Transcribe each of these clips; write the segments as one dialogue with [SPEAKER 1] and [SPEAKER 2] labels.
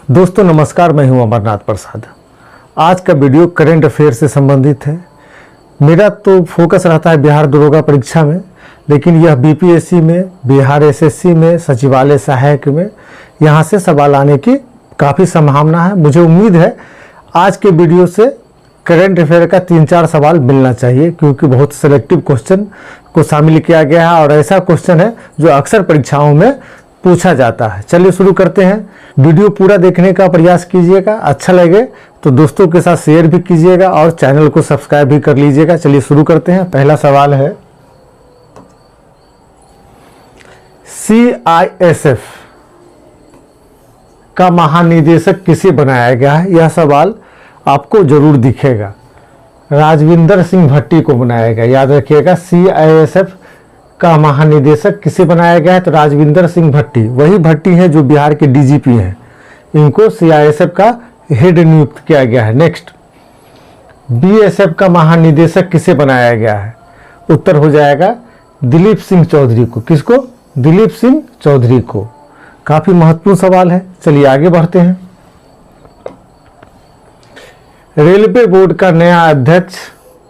[SPEAKER 1] दोस्तों नमस्कार, मैं हूं अमरनाथ प्रसाद। आज का वीडियो करंट अफेयर से संबंधित है। मेरा तो फोकस रहता है बिहार दरोगा परीक्षा में, लेकिन यह बीपीएससी में, बिहार एसएससी में, सचिवालय सहायक में यहां से सवाल आने की काफ़ी संभावना है। मुझे उम्मीद है आज के वीडियो से करंट अफेयर का 3-4 सवाल मिलना चाहिए, क्योंकि बहुत सेलेक्टिव क्वेश्चन को शामिल किया गया है और ऐसा क्वेश्चन है जो अक्सर परीक्षाओं में पूछा जाता है। चलिए शुरू करते हैं। वीडियो पूरा देखने का प्रयास कीजिएगा, अच्छा लगे तो दोस्तों के साथ शेयर भी कीजिएगा और चैनल को सब्सक्राइब भी कर लीजिएगा। चलिए शुरू करते हैं। पहला सवाल है, CISF का महानिदेशक किसे बनाया गया है? यह सवाल आपको जरूर दिखेगा। राजविंदर सिंह भट्टी को बनाया गया। याद रखिएगा, CISF का महानिदेशक किसे बनाया गया है? तो राजविंदर सिंह भट्टी। वही भट्टी है जो बिहार के डीजीपी हैं। इनको CISF का हेड नियुक्त किया गया है। नेक्स्ट, BSF का महानिदेशक किसे बनाया गया है? उत्तर हो जाएगा दिलीप सिंह चौधरी को। किसको? दिलीप सिंह चौधरी को। काफी महत्वपूर्ण सवाल है। चलिए आगे बढ़ते हैं। रेलवे बोर्ड का नया अध्यक्ष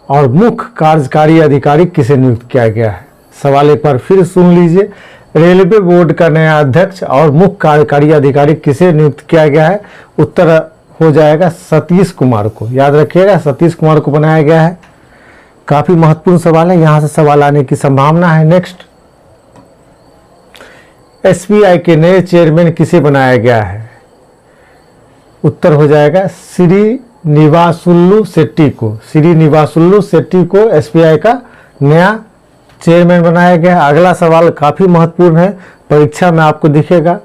[SPEAKER 1] और मुख्य कार्यकारी अधिकारी किसे नियुक्त किया गया है? सवाल एक बार फिर सुन लीजिए। रेलवे बोर्ड का नया अध्यक्ष और मुख्य कार्यकारी अधिकारी किसे नियुक्त किया गया है? उत्तर हो जाएगा सतीश कुमार को। याद रखिएगा, सतीश कुमार को बनाया गया है। काफी महत्वपूर्ण सवाल है, यहां से सवाल आने की संभावना है। नेक्स्ट, SBI के नए चेयरमैन किसे बनाया गया है? उत्तर हो जाएगा श्रीनिवासुलु शेट्टी को। श्रीनिवासुलु शेट्टी को SBI का नया चेयरमैन बनाया गया। अगला सवाल काफी महत्वपूर्ण है, परीक्षा में आपको दिखेगा।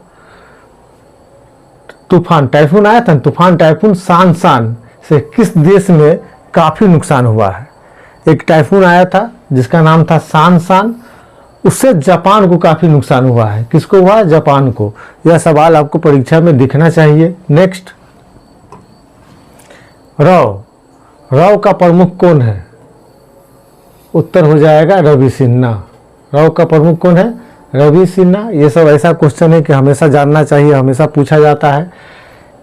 [SPEAKER 1] तूफान टाइफून आया था, तूफान टाइफून सानशान से किस देश में काफी नुकसान हुआ है? एक टाइफून आया था जिसका नाम था सानशान, उससे जापान को काफी नुकसान हुआ है। किसको हुआ? जापान को। यह सवाल आपको परीक्षा में दिखना चाहिए। नेक्स्ट, रॉ का प्रमुख कौन है? उत्तर हो जाएगा रवि सिन्हा। रॉ का प्रमुख कौन है? रवि सिन्हा। ये सब ऐसा क्वेश्चन है कि हमेशा जानना चाहिए, हमेशा पूछा जाता है।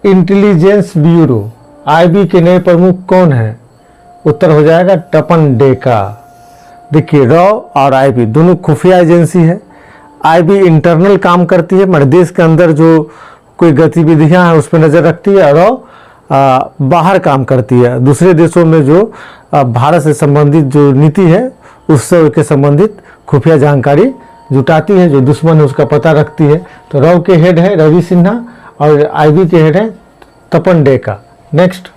[SPEAKER 1] इंटेलिजेंस ब्यूरो IB के नए प्रमुख कौन है? उत्तर हो जाएगा तपन डेका। देखिए, रॉ और IB दोनों खुफिया एजेंसी है। IB इंटरनल काम करती है, मतलब देश के अंदर जो कोई गतिविधियां हैं उस पर नजर रखती है। रॉ बाहर काम करती है, दूसरे देशों में जो भारत से संबंधित जो नीति है उससे के संबंधित खुफिया जानकारी जुटाती है, जो दुश्मन है उसका पता रखती है। तो रॉ के हेड है रवि सिन्हा और IB के हेड है तपन डेका। नेक्स्ट,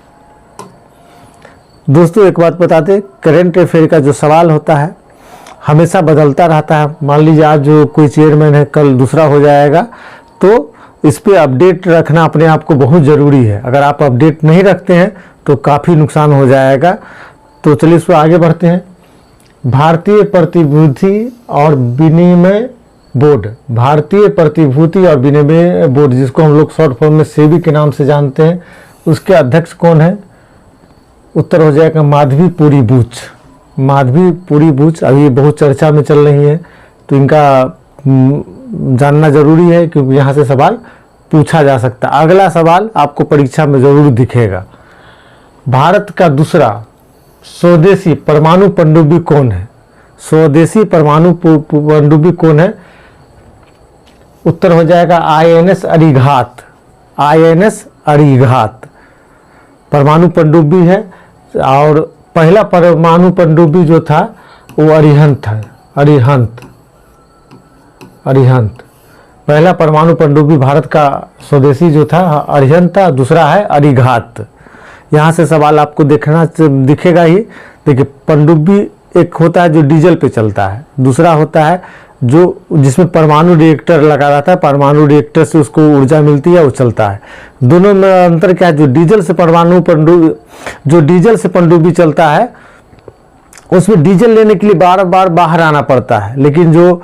[SPEAKER 1] दोस्तों एक बात बताते, करंट अफेयर का जो सवाल होता है हमेशा बदलता रहता है। मान लीजिए आज जो कोई चेयरमैन है कल दूसरा हो जाएगा, तो इस पे अपडेट रखना अपने आप को बहुत ज़रूरी है। अगर आप अपडेट नहीं रखते हैं तो काफ़ी नुकसान हो जाएगा। तो चलिए इस पर आगे बढ़ते हैं। भारतीय प्रतिभूति और विनिमय बोर्ड, भारतीय प्रतिभूति और विनिमय बोर्ड जिसको हम लोग शॉर्ट फॉर्म में सेबी के नाम से जानते हैं, उसके अध्यक्ष कौन है? उत्तर हो जाएगा माधवी पुरी बुच। माधवी पुरी बुच अभी बहुत चर्चा में चल रही है, तो इनका जानना जरूरी है क्योंकि यहाँ से सवाल पूछा जा सकता है। अगला सवाल आपको परीक्षा में जरूर दिखेगा। भारत का दूसरा स्वदेशी परमाणु पनडुब्बी कौन है? स्वदेशी परमाणु पनडुब्बी कौन है? उत्तर हो जाएगा INS अरिघात। INS अरिघात परमाणु पनडुब्बी है, और पहला परमाणु पनडुब्बी जो था वो अरिहंत था। अरिहंत पहला परमाणु पनडुब्बी भारत का स्वदेशी जो था अरिहंत था, दूसरा है अरिघात। यहाँ से सवाल आपको दिखेगा ही। देखिए, पनडुब्बी एक होता है जो डीजल पे चलता है, दूसरा होता है जो जिसमें परमाणु रिएक्टर लगा रहता है, परमाणु रिएक्टर से उसको ऊर्जा मिलती है, वो चलता है। दोनों में अंतर क्या है? जो डीजल से पनडुब्बी चलता है उसमें डीजल लेने के लिए बार बार बाहर आना पड़ता है, लेकिन जो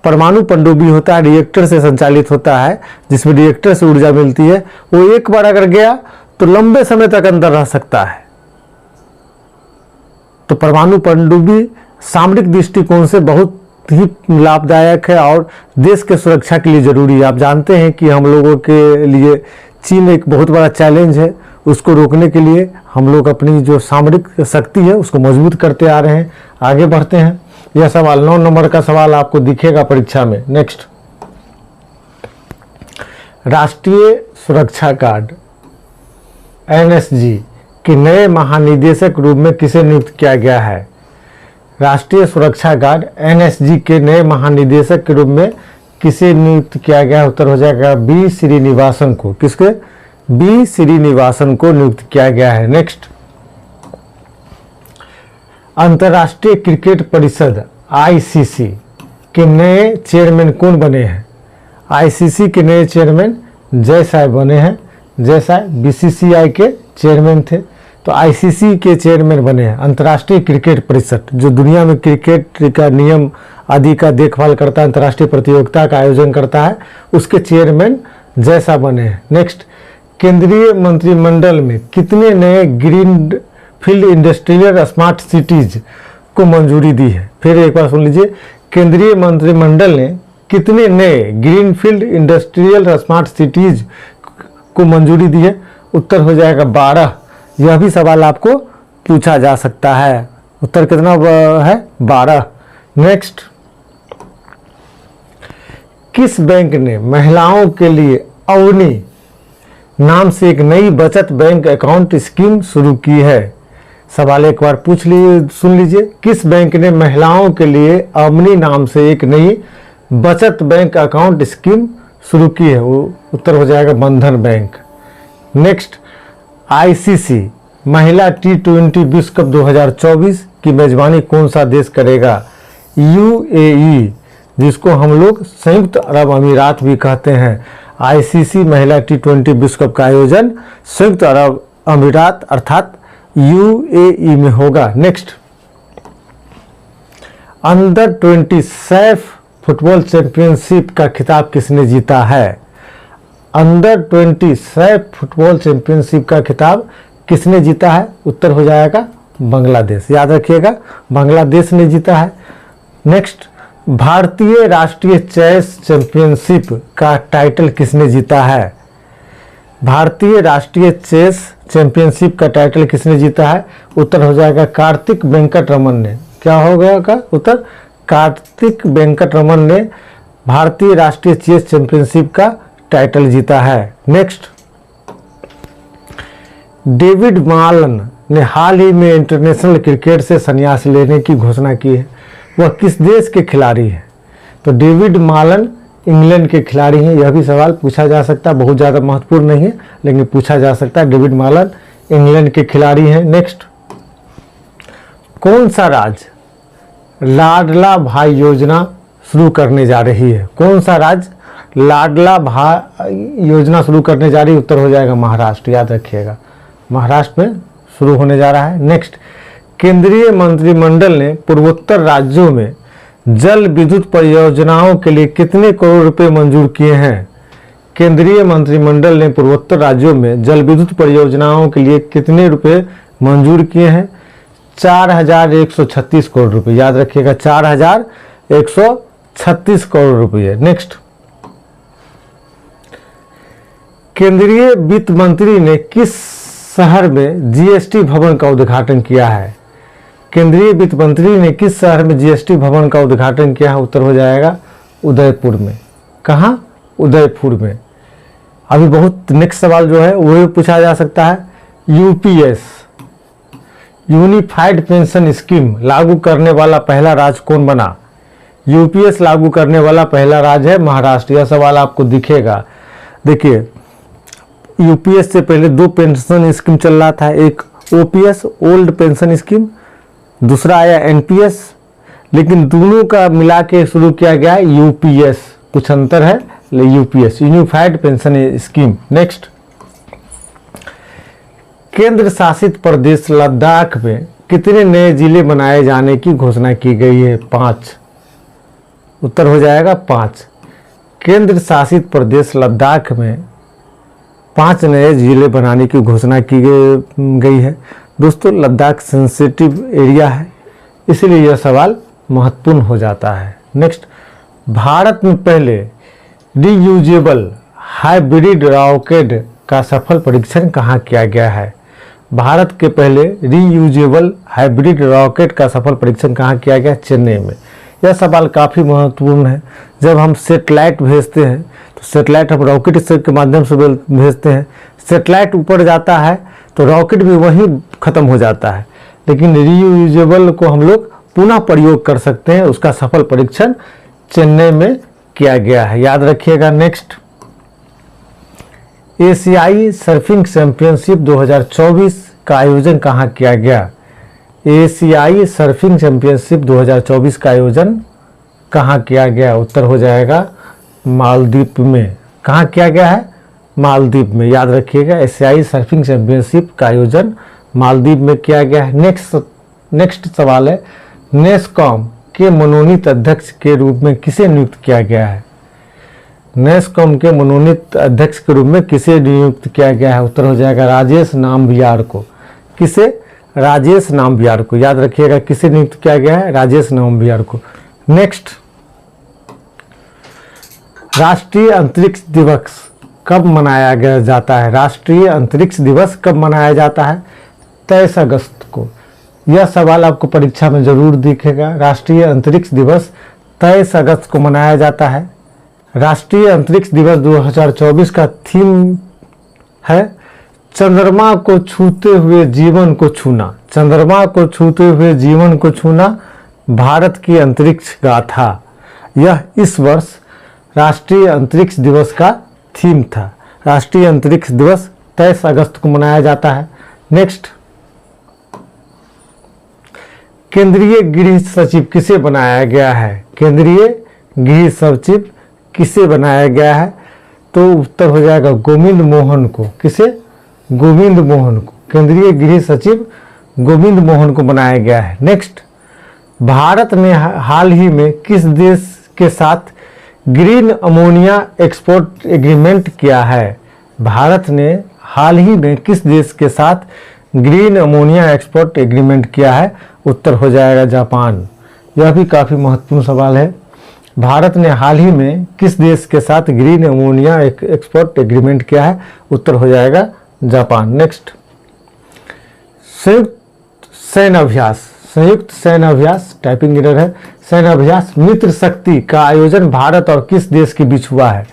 [SPEAKER 1] परमाणु पनडुब्बी होता है रिएक्टर से संचालित होता है, जिसमें रिएक्टर से ऊर्जा मिलती है, वो एक बार अगर गया तो लंबे समय तक अंदर रह सकता है। तो परमाणु पनडुब्बी सामरिक दृष्टिकोण से बहुत ही लाभदायक है और देश के सुरक्षा के लिए जरूरी है। आप जानते हैं कि हम लोगों के लिए चीन एक बहुत बड़ा चैलेंज है, उसको रोकने के लिए हम लोग अपनी जो सामरिक शक्ति है उसको मजबूत करते आ रहे हैं। आगे बढ़ते हैं। यह सवाल 9 नंबर का सवाल आपको दिखेगा परीक्षा में। नेक्स्ट, राष्ट्रीय सुरक्षा गार्ड NSG के नए महानिदेशक रूप में किसे नियुक्त किया गया है? राष्ट्रीय सुरक्षा गार्ड NSG के नए महानिदेशक के रूप में किसे नियुक्त किया गया? उत्तर हो जाएगा B श्रीनिवासन को। किसके? B श्रीनिवासन को नियुक्त किया गया है। नेक्स्ट, अंतर्राष्ट्रीय क्रिकेट परिषद ICC के नए चेयरमैन कौन बने हैं? ICC के नए चेयरमैन जय साय बने हैं। जय साय BCCI के चेयरमैन थे, तो ICC के चेयरमैन बने हैं। अंतर्राष्ट्रीय क्रिकेट परिषद जो दुनिया में क्रिकेट का नियम आदि का देखभाल करता है, अंतर्राष्ट्रीय प्रतियोगिता का आयोजन करता है, उसके चेयरमैन जय साय बने हैं। नेक्स्ट, केंद्रीय मंत्रिमंडल में कितने नए green field industrial smart cities को मंजूरी दी है? फिर एक बार सुन लीजिए, केंद्रीय मंत्रिमंडल ने कितने नए green field industrial smart cities को मंजूरी दी है? उत्तर हो जाएगा 12। यह भी सवाल आपको पूछा जा सकता है। उत्तर कितना है? 12। नेक्स्ट, किस बैंक ने महिलाओं के लिए अवनी नाम से एक नई बचत बैंक अकाउंट स्कीम शुरू की है? सवाल एक बार सुन लीजिए, किस बैंक ने महिलाओं के लिए अवनी नाम से एक नई बचत बैंक अकाउंट स्कीम शुरू की है? वो उत्तर हो जाएगा बंधन बैंक। नेक्स्ट, ICC महिला T20 विश्व कप 2024 की मेजबानी कौन सा देश करेगा? UAE, जिसको हम लोग संयुक्त अरब अमीरात भी कहते हैं। ICC महिला T20 विश्व कप का आयोजन संयुक्त अरब अमीरात अर्थात UAE में होगा। Next, under 20 Saif football championship का खिताब किसने जीता है? अंडर 20 सैफ फुटबॉल चैंपियनशिप का खिताब किसने जीता है? उत्तर हो जाएगा बांग्लादेश। याद रखिएगा, बांग्लादेश ने जीता है। नेक्स्ट, भारतीय राष्ट्रीय चेस चैंपियनशिप का टाइटल किसने जीता है? भारतीय राष्ट्रीय चेस चैंपियनशिप का टाइटल किसने जीता है? उत्तर हो जाएगा कार्तिक वेंकट रमन ने। क्या हो गया का उत्तर? कार्तिक वेंकट रमन ने भारतीय राष्ट्रीय चेस चैंपियनशिप का टाइटल जीता है। नेक्स्ट, डेविड मालन ने हाल ही में इंटरनेशनल क्रिकेट से संन्यास लेने की घोषणा की है। वह किस देश के खिलाड़ी हैं? तो डेविड मालन इंग्लैंड के खिलाड़ी हैं। यह भी सवाल पूछा जा सकता है, बहुत ज़्यादा महत्वपूर्ण नहीं है लेकिन पूछा जा सकता है। डेविड मालन इंग्लैंड के खिलाड़ी हैं। नेक्स्ट, कौन सा राज्य लाडला भाई योजना शुरू करने जा रही है? कौन सा राज्य लाडला भाई योजना शुरू करने जा रही है? उत्तर हो जाएगा महाराष्ट्र। याद रखिएगा, महाराष्ट्र में शुरू होने जा रहा है। नेक्स्ट, केंद्रीय मंत्रिमंडल ने पूर्वोत्तर राज्यों में जल विद्युत परियोजनाओं के लिए कितने करोड़ रुपए मंजूर किए हैं? केंद्रीय मंत्रिमंडल ने पूर्वोत्तर राज्यों में जल विद्युत परियोजनाओं के लिए कितने रुपए मंजूर किए हैं? 4136 करोड़ रुपए। याद रखिएगा, 4136 करोड़ रुपए। नेक्स्ट, केंद्रीय वित्त मंत्री ने किस शहर में GST भवन का उद्घाटन किया है? केंद्रीय वित्त मंत्री ने किस शहर में GST भवन का उद्घाटन किया है? उत्तर हो जाएगा उदयपुर में। कहाँ? उदयपुर में। अभी बहुत नेक्स्ट सवाल जो है वो पूछा जा सकता है। UPS यूनिफाइड पेंशन स्कीम लागू करने वाला पहला राज्य कौन बना? UPS लागू करने वाला पहला राज्य है महाराष्ट्र। यह सवाल आपको दिखेगा। देखिए, UPS से पहले 2 पेंशन स्कीम चल रहा था, एक OPS ओल्ड पेंशन स्कीम, दूसरा आया NPS, लेकिन दोनों का मिला के शुरू किया गया है UPS। कुछ अंतर है, UPS unified pension scheme. Next, केंद्र शासित प्रदेश लद्दाख में कितने नए जिले बनाए जाने की घोषणा की गई है? 5। उत्तर हो जाएगा 5। केंद्र शासित प्रदेश लद्दाख में 5 नए जिले बनाने की घोषणा की गई है। दोस्तों, लद्दाख सेंसिटिव एरिया है, इसलिए यह सवाल महत्वपूर्ण हो जाता है। नेक्स्ट, भारत में पहले रीयूजेबल हाइब्रिड रॉकेट का सफल परीक्षण कहाँ किया गया है? भारत के पहले रीयूजेबल हाइब्रिड रॉकेट का सफल परीक्षण कहाँ किया गया? चेन्नई में। यह सवाल काफ़ी महत्वपूर्ण है। जब हम सेटेलाइट भेजते हैं तो सेटेलाइट हम रॉकेट के माध्यम से भेजते हैं। सेटेलाइट ऊपर जाता है तो रॉकेट भी वहीं ख़त्म हो जाता है, लेकिन रीयूजेबल को हम लोग पुनः प्रयोग कर सकते हैं। उसका सफल परीक्षण चेन्नई में किया गया है, याद रखिएगा। नेक्स्ट, एशियाई सर्फिंग चैंपियनशिप 2024 का आयोजन कहाँ किया गया? एशियाई सर्फिंग चैंपियनशिप 2024 का आयोजन कहाँ किया गया? उत्तर हो जाएगा मालदीव में। कहाँ किया गया है? मालदीव में, याद रखिएगा। एशियाई सर्फिंग चैंपियनशिप का आयोजन मालदीव में किया गया है। नेक्स्ट सवाल है, नेस्कॉम के मनोनीत अध्यक्ष के रूप में किसे नियुक्त किया गया है? नेस्कॉम के मनोनीत अध्यक्ष के रूप में किसे नियुक्त किया गया है? उत्तर हो जाएगा राजेश नाम्बियार को। किसे? राजेश नाम्बियार को, याद रखिएगा। किसे नियुक्त किया गया है? राजेश नाम्बियार को। नेक्स्ट, राष्ट्रीय अंतरिक्ष दिवस कब मनाया जाता है? राष्ट्रीय अंतरिक्ष दिवस कब मनाया जाता है? 23 अगस्त को। यह सवाल आपको परीक्षा में जरूर दिखेगा। राष्ट्रीय अंतरिक्ष दिवस 23 अगस्त को मनाया जाता है। राष्ट्रीय अंतरिक्ष दिवस 2024 का थीम है चंद्रमा को छूते हुए जीवन को छूना। चंद्रमा को छूते हुए जीवन को छूना, भारत की अंतरिक्ष गाथा। यह इस वर्ष राष्ट्रीय अंतरिक्ष दिवस का थीम था। राष्ट्रीय अंतरिक्ष दिवस 23 अगस्त को मनाया जाता है। नेक्स्ट, केंद्रीय गृह सचिव किसे बनाया गया है? केंद्रीय गृह सचिव किसे बनाया गया है? तो उत्तर हो जाएगा गोविंद मोहन को। किसे? गोविंद मोहन को। केंद्रीय गृह सचिव गोविंद मोहन को बनाया गया है। नेक्स्ट, भारत ने हाल ही में किस देश के साथ ग्रीन अमोनिया एक्सपोर्ट एग्रीमेंट किया है? भारत ने हाल ही में किस देश के साथ ग्रीन अमोनिया एक्सपोर्ट एग्रीमेंट किया है? उत्तर हो जाएगा जापान। यह भी काफ़ी महत्वपूर्ण सवाल है। भारत ने हाल ही में किस देश के साथ ग्रीन अमोनिया एक्सपोर्ट एग्रीमेंट किया है? उत्तर हो जाएगा जापान। नेक्स्ट, संयुक्त सैन्य अभ्यास। संयुक्त सैन्य अभ्यास, टाइपिंग एरर है। सैन्य अभ्यास मित्र शक्ति का आयोजन भारत और किस देश के बीच हुआ है?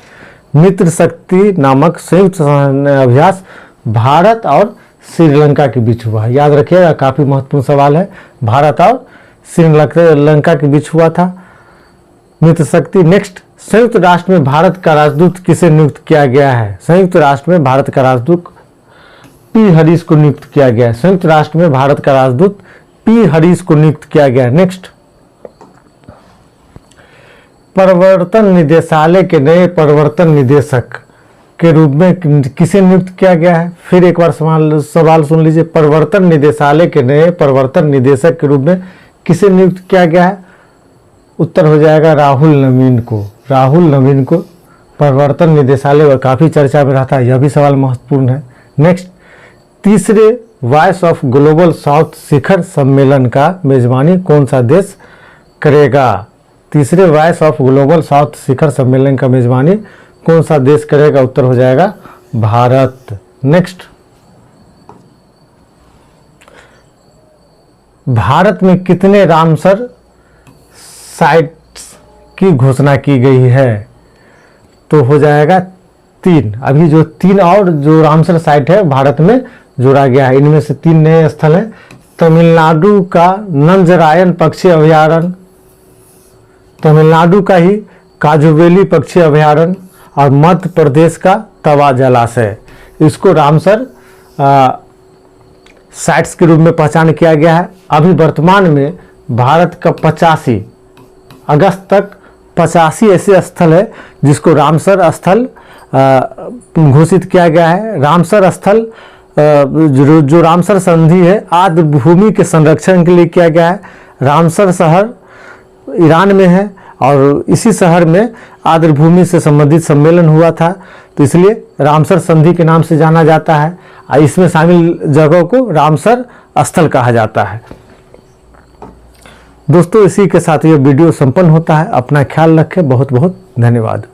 [SPEAKER 1] मित्र शक्ति नामक संयुक्त सैन्य अभ्यास भारत और श्रीलंका के बीच हुआ है। याद रखिएगा, काफी महत्वपूर्ण सवाल है। भारत और श्रीलंका के बीच हुआ था मित्र शक्ति। नेक्स्ट, संयुक्त राष्ट्र में भारत का राजदूत किसे नियुक्त किया गया है? संयुक्त राष्ट्र में भारत का राजदूत पी हरीश को नियुक्त किया गया है। संयुक्त राष्ट्र में भारत का राजदूत पी हरीश को नियुक्त किया गया है। नेक्स्ट, प्रवर्तन निदेशालय के नए प्रवर्तन निदेशक के रूप में किसे नियुक्त किया गया है? फिर एक बार सवाल सुन लीजिए। प्रवर्तन निदेशालय के नए प्रवर्तन निदेशक के रूप में किसे नियुक्त किया गया है? उत्तर हो जाएगा राहुल नवीन को। राहुल नवीन को प्रवर्तन निदेशालय काफ़ी चर्चा में रहता है, यह भी सवाल महत्वपूर्ण है। नेक्स्ट, तीसरे वॉइस ऑफ ग्लोबल साउथ शिखर सम्मेलन का मेजबानी कौन सा देश करेगा? तीसरे वॉइस ऑफ ग्लोबल साउथ शिखर सम्मेलन का मेजबानी कौन सा देश करेगा? उत्तर हो जाएगा भारत। नेक्स्ट, भारत में कितने रामसर साइट्स की घोषणा की गई है? तो हो जाएगा 3। अभी जो 3 और जो रामसर साइट है भारत में जोड़ा गया है। इनमें से 3 नए स्थल हैं। तमिलनाडु का नंजरायन पक्षी अभयारण्य, तमिलनाडु का ही काजुवेली पक्षी अभयारण्य और मध्य प्रदेश का तवा जलाशय, इसको रामसर साइट्स के रूप में पहचान किया गया है। अभी वर्तमान में भारत का 85 अगस्त तक 85 ऐसे स्थल है जिसको रामसर स्थल घोषित किया गया है। रामसर स्थल जो रामसर संधि है आर्द्र भूमि के संरक्षण के लिए किया गया है। रामसर शहर ईरान में है और इसी शहर में आर्द्र भूमि से संबंधित सम्मेलन हुआ था, तो इसलिए रामसर संधि के नाम से जाना जाता है। इसमें शामिल जगहों को रामसर स्थल कहा जाता है। दोस्तों, इसी के साथ ये वीडियो संपन्न होता है। अपना ख्याल रखें। बहुत बहुत धन्यवाद।